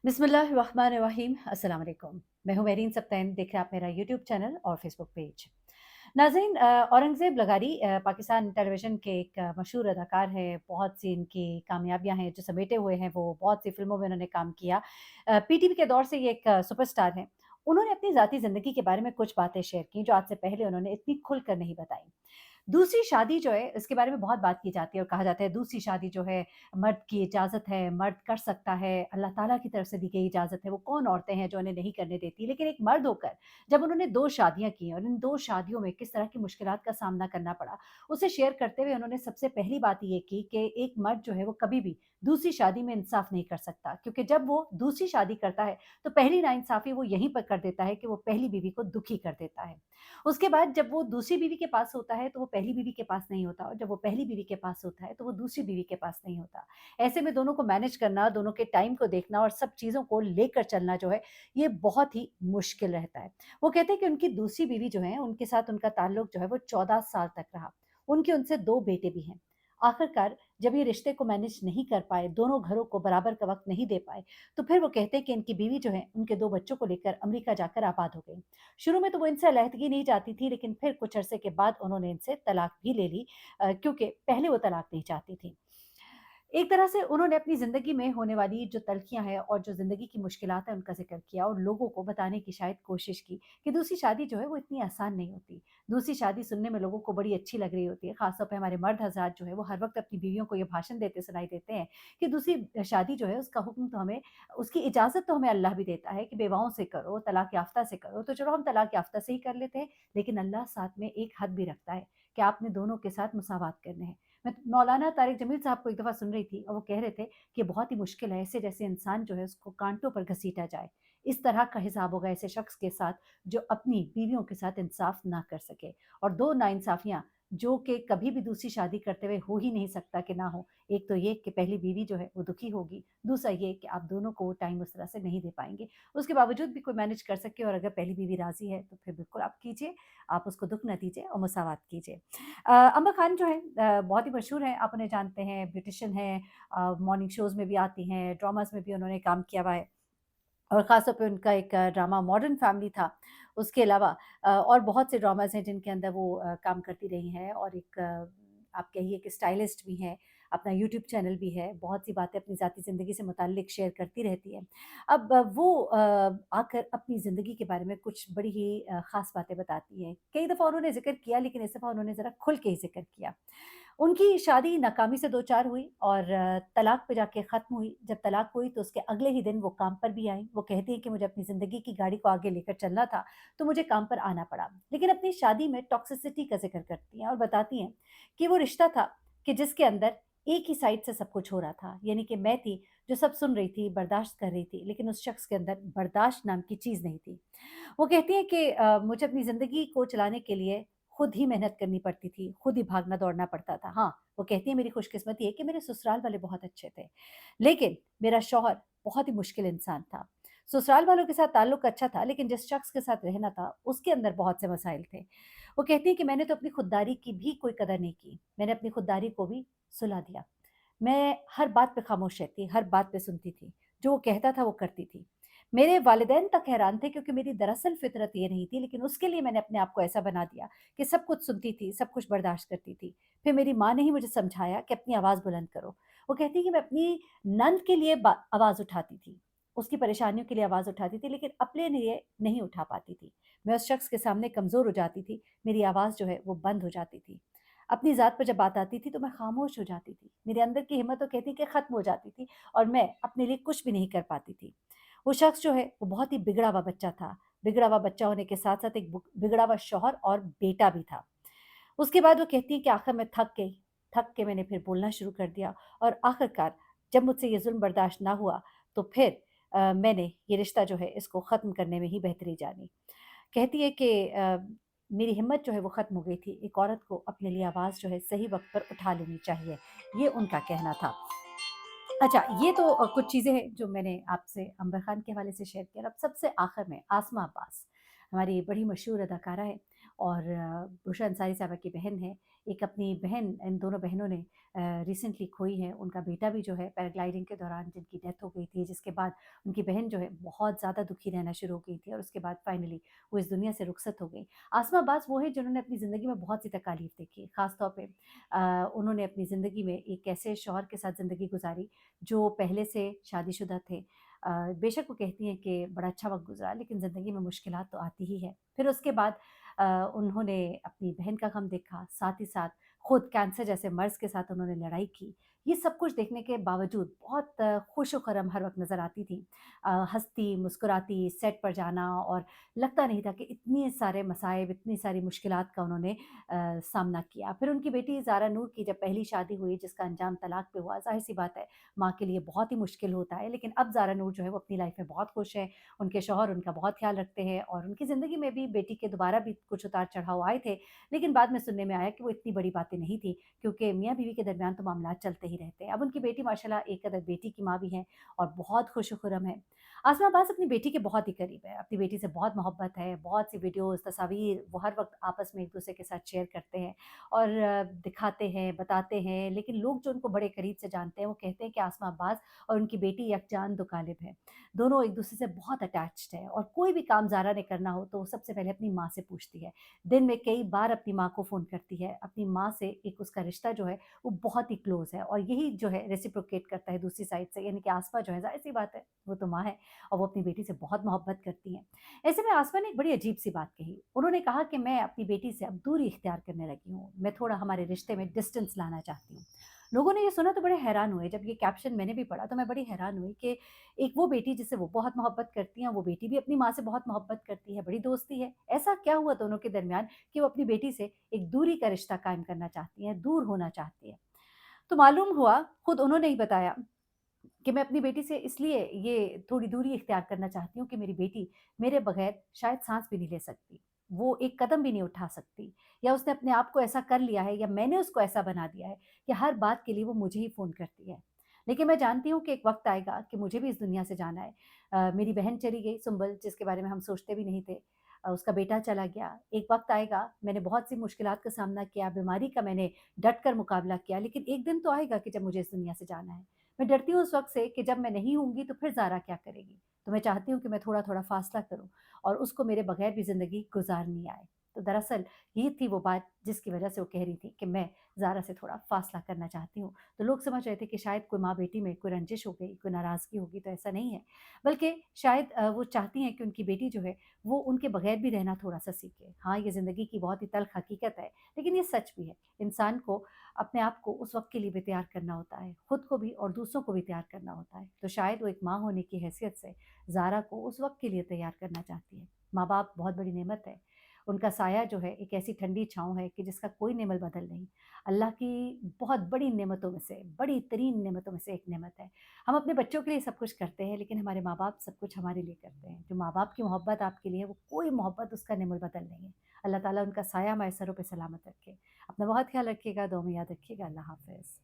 बिस्मिल्लाहिर्रहमानिर्रहीम अस्सलाम वालेकुम। मैं हूं मेरीन सप्तान, देख रहे हैं आप मेरा यूट्यूब चैनल और फेसबुक पेज। नाज़रीन, औरंगज़ेब लगारी पाकिस्तान टेलीविज़न के एक मशहूर अदाकार हैं। बहुत सी इनकी कामयाबियाँ हैं जो समेटे हुए हैं, वो बहुत सी फ़िल्मों में उन्होंने काम किया। पीटीवी के दौर से ये एक सुपरस्टार हैं। उन्होंने अपनी ज़ाती ज़िंदगी के बारे में कुछ बातें शेयर की जो आज से पहले उन्होंने इतनी खुलकर नहीं बताई। दूसरी शादी जो है, इसके बारे में बहुत बात की जाती है और कहा जाता है दूसरी शादी जो है मर्द की इजाज़त है, मर्द कर सकता है, अल्लाह ताला की तरफ से दी गई इजाज़त है, वो कौन औरतें हैं जो उन्हें नहीं करने देती। लेकिन एक मर्द होकर जब उन्होंने 2 शादियाँ की और इन 2 शादियों में किस तरह की मुश्किलात का सामना करना पड़ा, उसे शेयर करते हुए उन्होंने सबसे पहली बात ये की कि एक मर्द जो है वो कभी भी दूसरी शादी में इंसाफ़ नहीं कर सकता, क्योंकि जब वो दूसरी शादी करता है, तो पहली नाइंसाफ़ी वो यहीं पर कर देता है कि वो पहली बीवी को दुखी कर देता है। उसके बाद जब वो दूसरी बीवी के पास होता है, तो वो पहली बीवी के पास नहीं होता और जब वो पहली बीवी के पास होता है, तो वो दूसरी बीवी के पास नहीं होता। ऐसे में दोनों को मैनेज करना, दोनों के टाइम को देखना और सब चीज़ों को लेकर चलना जो है, ये बहुत ही मुश्किल रहता है। वो कहते हैं कि उनकी दूसरी बीवी जो है, उनके साथ उनका ताल्लुक जो है वो 14 साल तक रहा। उनके उनसे 2 बेटे भी हैं। आखिरकार जब ये रिश्ते को मैनेज नहीं कर पाए, दोनों घरों को बराबर का वक़्त नहीं दे पाए, तो फिर वो कहते हैं कि इनकी बीवी जो है, उनके 2 बच्चों को लेकर अमेरिका जाकर आबाद हो गई। शुरू में तो वो इनसे अलहदगी नहीं चाहती थी, लेकिन फिर कुछ अरसे के बाद उन्होंने इनसे तलाक भी ले ली, क्योंकि पहले वो तलाक नहीं चाहती थी। एक तरह से उन्होंने अपनी ज़िंदगी में होने वाली जो तल्ख़ियाँ हैं और जो ज़िंदगी की मुश्किलात हैं, उनका ज़िक्र किया और लोगों को बताने की शायद कोशिश की कि दूसरी शादी जो है, वो इतनी आसान नहीं होती। दूसरी शादी सुनने में लोगों को बड़ी अच्छी लग रही होती है, ख़ास तौर पे हमारे मर्द हज़रात जो हैं, वो हर वक़्त अपनी बीवियों को ये भाषण देते सुनाई देते हैं कि दूसरी शादी जो है, उसका हुक्म तो हमें उसकी इजाज़त तो हमें अल्लाह भी देता है कि बेवाओं से करो, तलाक याफ़्ता से करो, तो चलो हम तलाक याफ़्ता से ही कर लेते हैं, लेकिन अल्लाह साथ में एक हद भी रखता है कि आपने दोनों के साथ मुसावात करने हैं। मैं मौलाना तारिक जमील साहब को एक दफ़ा सुन रही थी और वो कह रहे थे कि बहुत ही मुश्किल है, ऐसे जैसे इंसान जो है उसको काँटों पर घसीटा जाए। इस तरह का हिसाब होगा ऐसे शख्स के साथ जो अपनी बीवियों के साथ इंसाफ़ ना कर सके और 2 नाइंसाफ़ियाँ जो कि कभी भी दूसरी शादी करते हुए हो ही नहीं सकता कि ना हो। एक तो ये कि पहली बीवी जो है वो दुखी होगी, दूसरा ये कि आप दोनों को वो टाइम उस तरह से नहीं दे पाएँगे। उसके बावजूद भी कोई मैनेज कर सके और अगर पहली बीवी राज़ी है तो फिर बिल्कुल आप कीजिए, आप उसको दुःख ना दीजिए और मुसावात कीजिए। अम्मा खान जो है बहुत ही मशहूर हैं, आप उन्हें जानते हैं, ब्यूटिशियन हैं, मॉर्निंग शोज़ में भी आती हैं, ड्रामास में भी उन्होंने काम किया हुआ है और ख़ास तौर पे उनका एक ड्रामा मॉडर्न फैमिली था। उसके अलावा और बहुत से ड्रामाज़ हैं जिनके अंदर वो काम करती रही हैं और एक आप कहिए कि स्टाइलिस्ट भी हैं, अपना यूट्यूब चैनल भी है, बहुत सी बातें अपनी ज़ाती ज़िंदगी से मुताल्लिक शेयर करती रहती हैं। अब वो आकर अपनी ज़िंदगी के बारे में कुछ बड़ी ही ख़ास बातें बताती हैं। कई दफ़ा उन्होंने ज़िक्र किया, लेकिन इस दफ़ा उन्होंने ज़रा खुल के ही ज़िक्र किया। उनकी शादी नाकामी से दो-चार हुई और तलाक पे जाके ख़त्म हुई। जब तलाक हुई तो उसके अगले ही दिन वो काम पर भी आईं। वो कहती हैं कि मुझे अपनी ज़िंदगी की गाड़ी को आगे लेकर चलना था, तो मुझे काम पर आना पड़ा। लेकिन अपनी शादी में टॉक्सिसिटी का ज़िक्र करती हैं और बताती हैं कि वो रिश्ता था कि जिसके अंदर एक ही साइड से सब कुछ हो रहा था। यानी कि मैं थी जो सब सुन रही थी, बर्दाश्त कर रही थी, लेकिन उस शख़्स के अंदर बर्दाश्त नाम की चीज़ नहीं थी। वो कहती हैं कि मुझे अपनी ज़िंदगी को चलाने के लिए खुद ही मेहनत करनी पड़ती थी, खुद ही भागना-दौड़ना पड़ता था। हाँ, वो कहती हैं मेरी खुशकिस्मती है कि मेरे ससुराल वाले बहुत अच्छे थे, लेकिन मेरा शौहर बहुत ही मुश्किल इंसान था। ससुराल वालों के साथ ताल्लुक अच्छा था, लेकिन जिस शख्स के साथ रहना था, उसके अंदर बहुत से मसाइल थे। वो कहती हैं कि मैंने तो अपनी खुददारी की भी कोई कदर नहीं की, मैंने अपनी खुददारी को भी सुला दिया। मैं हर बात पे खामोश रहती, हर बात पे सुनती थी, जो वो कहता था वो करती थी। मेरे वालिदैन तक हैरान थे क्योंकि मेरी दरअसल फ़ितरत ये नहीं थी, लेकिन उसके लिए मैंने अपने आप को ऐसा बना दिया कि सब कुछ सुनती थी, सब कुछ बर्दाश्त करती थी। फिर मेरी माँ ने ही मुझे समझाया कि अपनी आवाज़ बुलंद करो। वो कहती है कि मैं अपनी नंद के लिए बा आवाज़ उठाती थी, उसकी परेशानियों के लिए आवाज़ उठाती थी, लेकिन अपने लिए नहीं उठा पाती थी। मैं उस शख्स के सामने कमज़ोर हो जाती थी, मेरी आवाज़ जो है वो बंद हो जाती थी। अपनी ज़ात पर जब बात आती थी तो मैं खामोश हो जाती थी। मेरे अंदर की हिम्मत तो कहती कि ख़त्म हो जाती थी और मैं अपने लिए कुछ भी नहीं कर पाती थी। वो शख़्स जो है वो बहुत ही बिगड़ा हुआ बच्चा था। बिगड़ा हुआ बच्चा होने के साथ-साथ एक बिगड़ा हुआ शौहर और बेटा भी था। उसके बाद वो कहती है कि आखिर मैं थक गई, थक के मैंने फिर बोलना शुरू कर दिया और आखिरकार जब मुझसे ये ज़ुल्म बर्दाश्त ना हुआ तो फिर मैंने ये रिश्ता जो है इसको ख़त्म करने में ही बेहतरी जानी। कहती है कि मेरी हिम्मत जो है वो ख़त्म हो गई थी। एक औरत को अपने लिए आवाज़ जो है सही वक़्त पर उठा लेनी चाहिए, ये उनका कहना था। अच्छा, ये तो कुछ चीज़ें हैं जो मैंने आपसे अंबर खान के हवाले से शेयर किया और अब सबसे आखिर में आसमा अब्बास, हमारी बड़ी मशहूर अदाकारा है और बुशरा अंसारी साहबा की बहन है। एक अपनी बहन इन दोनों बहनों ने रिसेंटली खोई है। उनका बेटा भी जो है पैराग्लाइडिंग के दौरान जिनकी डेथ हो गई थी, जिसके बाद उनकी बहन जो है बहुत ज़्यादा दुखी रहना शुरू हो गई थी और उसके बाद फाइनली वो इस दुनिया से रुखसत हो गई। आसमा अब्बास वो है जिन्होंने अपनी ज़िंदगी में बहुत सी तकालीफ देखी, ख़ास तौर पे उन्होंने अपनी ज़िंदगी में एक ऐसे शौहर के साथ ज़िंदगी गुज़ारी जो पहले से शादीशुदा थे। बेशक वो कहती हैं कि बड़ा अच्छा वक़्त गुज़रा, लेकिन ज़िंदगी में मुश्किलात तो आती ही है। फिर उसके बाद उन्होंने अपनी बहन का गम देखा, साथ ही साथ खुद कैंसर जैसे मर्ज़ के साथ उन्होंने लड़ाई की। ये सब कुछ देखने के बावजूद बहुत खुश व ख़र्म हर वक़्त नज़र आती थी। हँसती, मुस्कुराती, सेट पर जाना और लगता नहीं था कि इतने सारे मसाइब, इतनी सारी मुश्किलात का उन्होंने सामना किया। फिर उनकी बेटी ज़ारा नूर की जब पहली शादी हुई जिसका अंजाम तलाक पे हुआ, ज़ाहिर-सी बात है माँ के लिए बहुत ही मुश्किल होता है। लेकिन अब ज़ारा नूर जो है वो अपनी लाइफ़ में बहुत खुश है, उनके शौहर उनका बहुत ख़्याल रखते हैं और उनकी ज़िंदगी में भी बेटी के दोबारा भी कुछ उतार-चढ़ाव आए थे। लेकिन बाद में सुनने में आया कि वो इतनी बड़ी बातें नहीं थी, क्योंकि मियाँ-बीवी के दरमियान तो मामलात चलते ही रहते हैं। अब उनकी बेटी माशाल्लाह एक कदर बेटी की माँ भी हैं और बहुत खुश-खुर्रम है। आसमा अब्बास अपनी बेटी के बहुत ही करीब है, अपनी बेटी से बहुत मोहब्बत है, बहुत सी वीडियोज़, तस्वीर वो हर वक़्त आपस में एक-दूसरे के साथ शेयर करते हैं और दिखाते हैं, बताते हैं। लेकिन लोग जो उनको बड़े करीब से जानते हैं, वो कहते हैं कि आसमा अब्बास और उनकी बेटी यकजान दो कालिब हैं। दोनों एक-दूसरे से बहुत अटैच्ड हैं और कोई भी काम ज़ारा ने करना हो, तो वो सबसे पहले अपनी माँ से पूछती है। दिन में कई बार अपनी माँ को फ़ोन करती है, अपनी माँ से एक उसका रिश्ता जो है, वो बहुत ही क्लोज़ है और यही जो है रेसिप्रोकेट करता है दूसरी साइड से, यानी कि आसमा जो है, ज़ाहिर-सी बात है, वो तो माँ है और वो अपनी बेटी से बहुत मोहब्बत करती हैं। ऐसे में आसमा ने एक बड़ी अजीब-सी बात कही। उन्होंने कहा कि मैं अपनी बेटी से अब दूरी इख्तियार करने लगी हूँ। मैं थोड़ा हमारे रिश्ते में डिस्टेंस लाना चाहती हूँ। लोगों ने ये सुना तो बड़े हैरान हुए। जब ये कैप्शन मैंने भी पढ़ा तो मैं बड़ी हैरान हुई कि एक वो बेटी जिससे वो बहुत मोहब्बत करती हैं, वो बेटी भी अपनी माँ से बहुत मोहब्बत करती है, बड़ी दोस्ती है। ऐसा क्या हुआ दोनों के दरमियान कि वो अपनी बेटी से एक दूरी का रिश्ता कायम करना चाहती हैं, दूर होना चाहती हैं। तो मालूम हुआ, खुद उन्होंने ही बताया कि मैं अपनी बेटी से इसलिए ये थोड़ी दूरी इख्तियार करना चाहती हूँ कि मेरी बेटी मेरे बगैर शायद साँस भी नहीं ले सकती। वो एक कदम भी नहीं उठा सकती या उसने अपने आप को ऐसा कर लिया है या मैंने उसको ऐसा बना दिया है कि हर बात के लिए वो मुझे ही फ़ोन करती है। लेकिन मैं जानती हूँ कि एक वक़्त आएगा कि मुझे भी इस दुनिया से जाना है। मेरी बहन चली गई सुंबल जिसके बारे में हम सोचते भी नहीं थे। उसका बेटा चला गया। एक वक़्त आएगा मैंने बहुत सी मुश्किलात का सामना किया, बीमारी का मैंने डट कर मुकाबला किया लेकिन एक दिन तो आएगा कि जब मुझे इस दुनिया से जाना है। मैं डरती हूँ उस वक़्त से कि जब मैं नहीं होंगी तो फिर ज़ारा क्या करेगी? तो मैं चाहती हूँ कि मैं थोड़ा-थोड़ा फ़ासला करूँ और उसको मेरे बगैर भी ज़िंदगी गुज़ारनी आए। तो दरअसल ये थी वो बात जिसकी वज़ह से वो कह रही थी कि मैं ज़ारा से थोड़ा फ़ासला करना चाहती हूँ। तो लोग समझ रहे थे कि शायद कोई माँ-बेटी में कोई रंजिश हो गई, कोई नाराज़गी होगी तो ऐसा नहीं है। बल्कि शायद वो चाहती हैं कि उनकी बेटी जो है वो उनके बगैर भी रहना थोड़ा-सा सीखे। हाँ, ये ज़िंदगी की बहुत ही तल्ख़ हकीकत है, लेकिन ये सच भी है। इंसान को अपने आप को उस वक़्त के लिए भी तैयार करना होता है, खुद को भी और दूसरों को भी तैयार करना होता है। तो शायद वो एक माँ होने की हैसियत से ज़ारा को उस वक़्त के लिए तैयार करना चाहती है। माँ-बाप बहुत बड़ी नेमत है। उनका साया जो है एक ऐसी ठंडी छाँव है कि जिसका कोई नेमल-बदल नहीं। अल्लाह की बहुत बड़ी नेमतों में से, बड़ी तरीन नेमतों में से एक नेमत है। हम अपने बच्चों के लिए सब कुछ करते हैं, लेकिन हमारे माँ-बाप सब कुछ हमारे लिए करते हैं। जो माँ-बाप की मोहब्बत आपके लिए है, वो कोई मोहब्बत उसका नेमल-बदल नहीं है। अल्लाह ताला उनका साया हमारे सरों पे सलामत रखे। अपना बहुत ख़्याल रखिएगा, दुआ में याद रखिएगा। अल्लाह हाफ़िज़।